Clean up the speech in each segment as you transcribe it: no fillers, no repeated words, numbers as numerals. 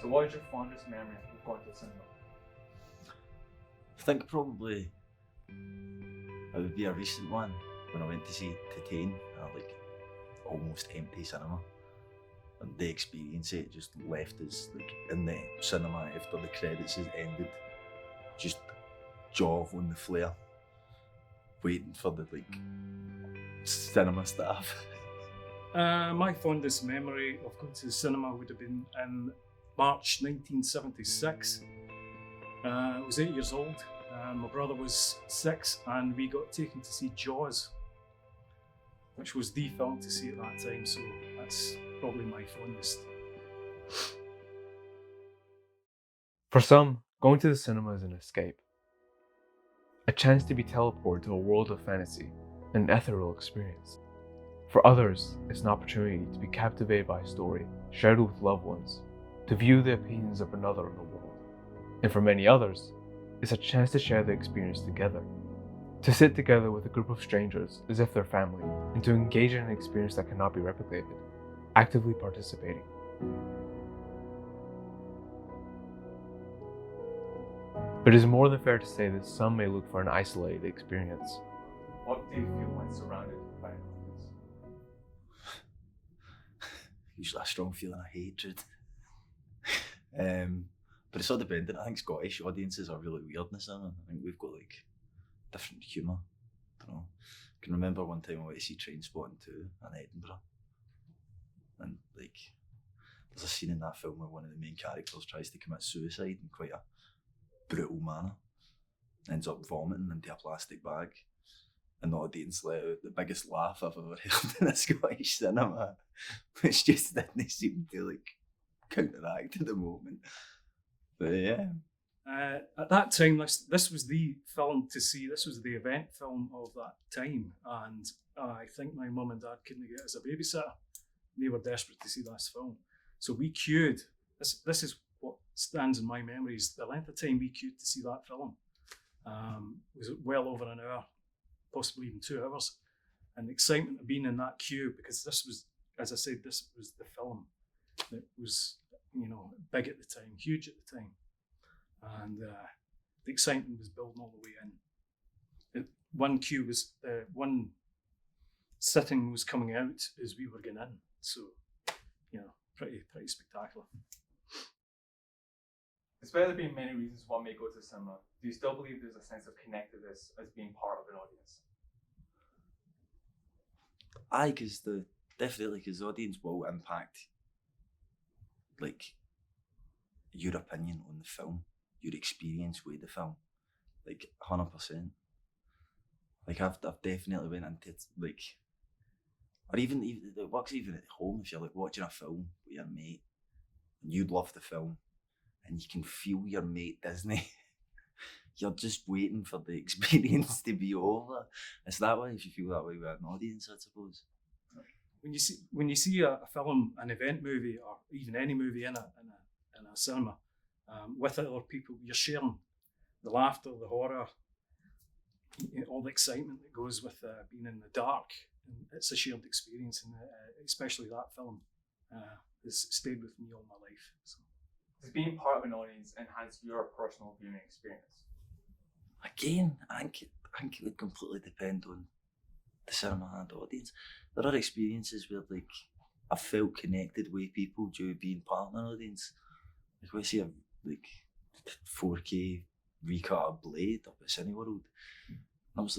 So what is your fondest memory of going to the cinema? I think probably it would be a recent one when I went to see Titan at like almost empty cinema. And the experience, it just left us like in the cinema after the credits had ended, just jaw on the flare, waiting for the cinema staff. My fondest memory of going to the cinema would have been in March 1976. I was 8 years old, my brother was 6, and we got taken to see Jaws, which was the film to see at that time, so that's probably my fondest. For some, going to the cinema is an escape. A chance to be teleported to a world of fantasy, an ethereal experience. For others, it's an opportunity to be captivated by a story shared with loved ones, to view the opinions of another in the world. And for many others, it's a chance to share the experience together. To sit together with a group of strangers as if they're family, and to engage in an experience that cannot be replicated, actively participating. It is more than fair to say that some may look for an isolated experience. What do you feel when surrounded by an audience? Usually a strong feeling of hatred. But it's all dependent. I think Scottish audiences are really weird in the cinema. I think we've got different humour. I don't know. I can remember one time I went to see Trainspotting 2 in Edinburgh. And there's a scene in that film where one of the main characters tries to commit suicide in quite a brutal manner. Ends up vomiting into a plastic bag. And the audience let out the biggest laugh I've ever heard in a Scottish cinema, which just didn't seem to counteract at the moment. But yeah. At that time, this was the film to see. This was the event film of that time, and I think my mum and dad couldn't get us a babysitter. They were desperate to see this film, so we queued. This is what stands in my memories. The length of time we queued to see that film was well over an hour, possibly even 2 hours. And the excitement of being in that queue, because this was, as I said, this was the film that was, big at the time, huge at the time. And the excitement was building all the way in. One queue was, one sitting was coming out as we were getting in. So, pretty spectacular. Despite there being many reasons one may go to the cinema, do you still believe there's a sense of connectedness as being part of an audience? Aye, because the audience will impact your opinion on the film, your experience with the film, 100%. I've definitely went into or even it works even at home if you're watching a film with your mate and you love the film and you can feel your mate Disney. You're just waiting for the experience to be over. It's that way if you feel that way with an audience, I suppose. When you see a film, an event movie, or even any movie in a cinema, with other people, you're sharing the laughter, the horror, all the excitement that goes with being in the dark. And it's a shared experience, and especially that film has stayed with me all my life. So. Does being part of an audience enhance your personal viewing experience? Again, I think it would completely depend on the cinema and audience. There are experiences where I felt connected with people due to being part of an audience. We see a 4K recut of Blade up at Cineworld. And I was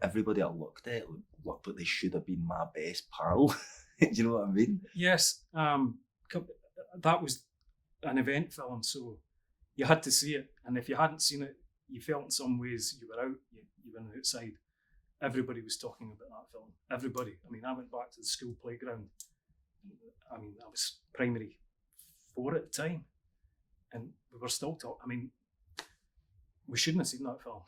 everybody I looked at looked like they should have been my best pal. Do you know what I mean? Yes, that was an event film, so you had to see it. And if you hadn't seen it, you felt in some ways you were out, you were outside. Everybody was talking about that film. Everybody. I mean, I went back to the school playground. I mean, I was primary 4 at the time, and we were still talking. I mean, we shouldn't have seen that film.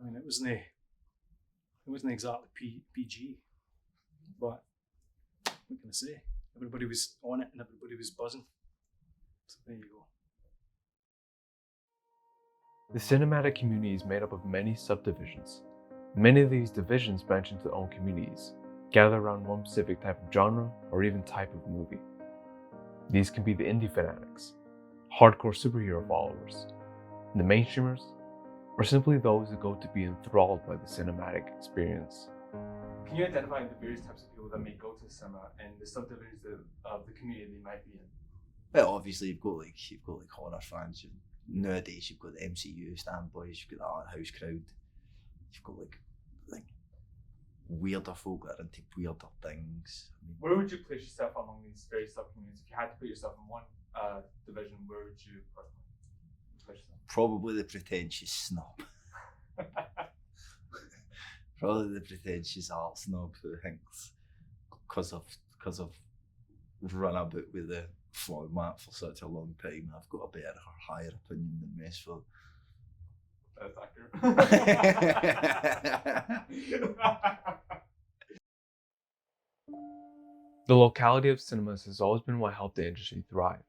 I mean, it wasn't exactly PG, but what can I say? Everybody was on it and everybody was buzzing. So there you go. The cinematic community is made up of many subdivisions. Many of these divisions branch into their own communities, gather around one specific type of genre or even type of movie. These can be the indie fanatics, hardcore superhero followers, the mainstreamers, or simply those who go to be enthralled by the cinematic experience. Can you identify the various types of people that may go to the cinema and the subdivisions of the community they might be in? Well, obviously you've got like horror fans. Nowadays you've got the MCU standboys. You've got the art house crowd. You've got like weirder folk that are into weirder things. I mean, Where would you place yourself among these various sub-communities? If you had to put yourself in one division, where would you place yourself? probably the pretentious snob. Probably the pretentious art snob who thinks because I've run about with the format for such a long time, I've got a better or higher opinion than most folk. That's accurate. The locality of cinemas has always been what helped the industry thrive.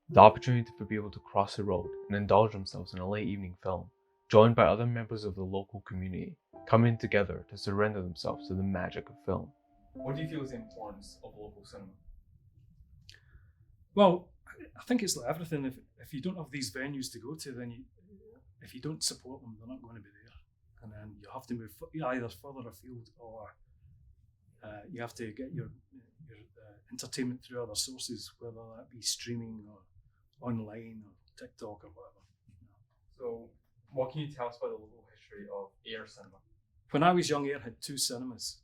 The opportunity for people to cross the road and indulge themselves in a late evening film, joined by other members of the local community, coming together to surrender themselves to the magic of film. What do you feel is the importance of local cinema? Well, I think it's like everything. If you don't have these venues to go to, then if you don't support them, they're not going to be there. And then you have to move either further afield, or you have to get your entertainment through other sources, whether that be streaming or online or TikTok or whatever. So, what can you tell us about the local history of Ayr Cinema? When I was young, Ayr had two cinemas,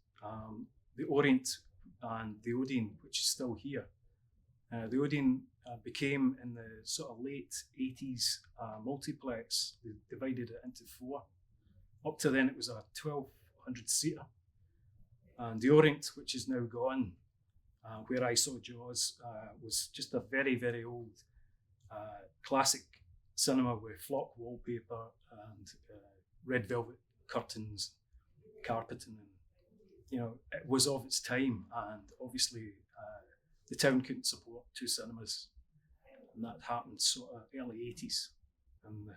the Orient and the Odeon, which is still here. The Odeon became, in the sort of late 80s, multiplex. They divided it into four. Up to then, it was a 1,200 seater. And the Orient, which is now gone, where I saw Jaws, was just a very, very old classic cinema with flock wallpaper and red velvet curtains, carpeting, and it was of its time. And obviously, the town couldn't support two cinemas, and that happened sort of early 80s. And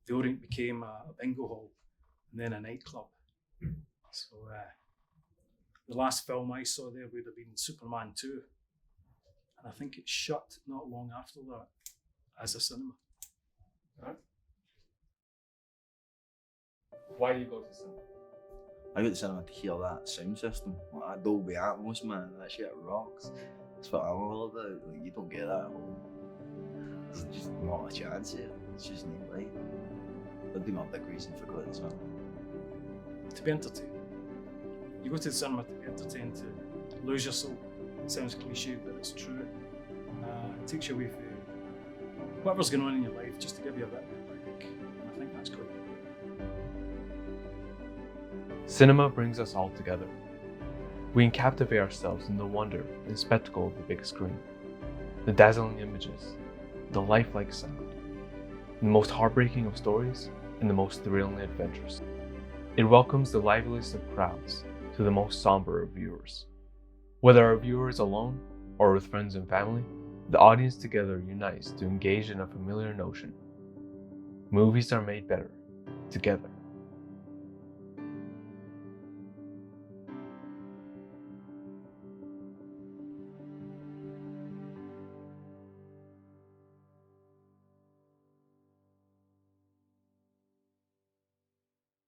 the Orient became a bingo hall and then a nightclub. So the last film I saw there would have been Superman 2, and I think it shut not long after that as a cinema. Right. Why do you go to cinema? I go to cinema to hear that sound system, like that Dolby Atmos, man. That shit rocks. That's what I'm all about. Like, you don't get that at home. There's just not a chance here. It's just not right. That'd be my big reason for going to cinema. To be entertained. You go to the cinema to be entertained, to lose your soul. It sounds cliche, but it's true. It takes you away from whatever's going on in your life, just to give you a bit of a break. And I think that's good. Cinema brings us all together. We can captivate ourselves in the wonder and spectacle of the big screen, the dazzling images, the lifelike sound, the most heartbreaking of stories, and the most thrilling adventures. It welcomes the liveliest of crowds to the most somber of viewers. Whether our viewer is alone or with friends and family, the audience together unites to engage in a familiar notion. Movies are made better together.